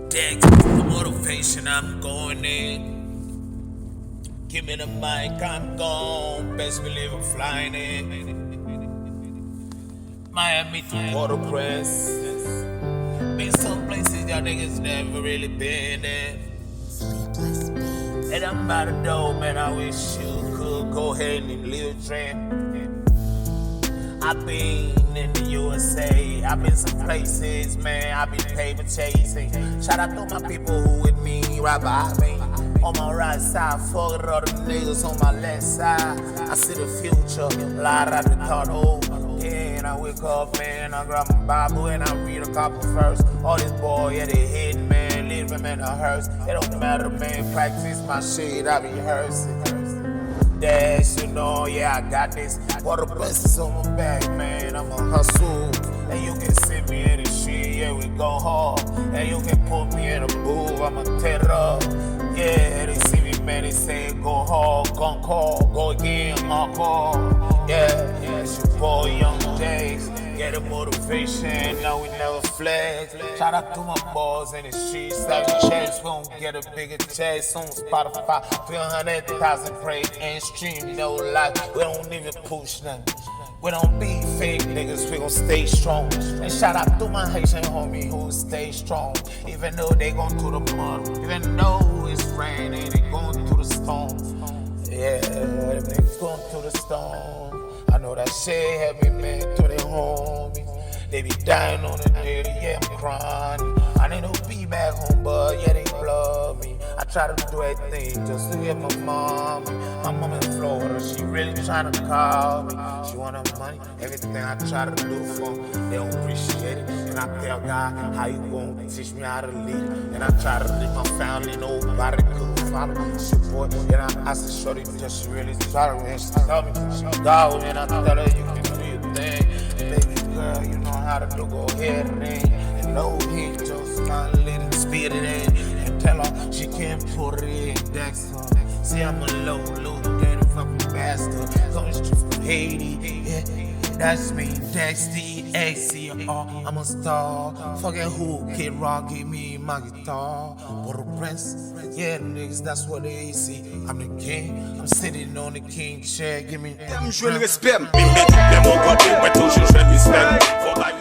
Deck, the motivation, I'm going in. Give me the mic, I'm gone. Best believe I'm flying in. Miami to Port-au-Prince. Been some places y'all niggas never really been in. And I'm about to know, man, I wish you could go ahead and live a dream. I've been in the USA, I've been some places, man, I've been paper chasing. Shout out to my people who with me, right by me. On my right side, fuck it, all the niggas on my left side. I see the future, light out the tunnel. Yeah, and I wake up, man, I grab my Bible and I read a couple verses. All this boy, yeah, they hit, man, leave him in a hearse. It don't matter, man, practice my shit, I rehearsing. Dash, you know, yeah, I got this. Water blessings on my back, man, I'm a hustle. And you can see me in the street, yeah, we go hard. And you can put me in a booth, I'ma tear it up. Yeah, they see me, man, they say go hard, gon' call, go again, encore. Yeah, it's your boy, Young Days. Get the motivation, now we never flex. Shout out to my boys in the streets, like checks. We gon' get a bigger check soon. Spotify, 300,000 praise and stream, no lie. We don't even push nothing. We don't be fake niggas, we gon' stay strong. And shout out to my Haitian homie who stay strong. Even though they gon' through the mud, even though it's raining, they going through the storm. Yeah, they going through the storm. I know that shit help me, man, to their homies. They be dying on the daily, yeah, I'm crying. I need to be back home, but yeah, they love me. I try to do everything just to get my mom. My mom in Florida, she really trying to call me. She want her money, everything I try to do for them, they don't appreciate it. And I tell God, how you gon' teach me how to lead it? And I try to lead my family, nobody could follow me. She boy, and I said, shorty, just she really try to, and she tell me, she go, and I tell her, you can do your thing. Baby girl, you know how to do, go ahead and and no hit, just my little speed it in. And tell her she can't put it in Dexter. See, I'm a low, dirty fucking bastard. Coming straight from Haiti, yeah. That's me, Dexty, XCR, I'm a star. Fucking who, Kid Rock, give me my guitar. Port-au-Prince, yeah, niggas, that's what they see. I'm the king, I'm sitting on the king chair, give me that. Je le respect, mais les mots côté, ouais, toujours je respecte. Faut pas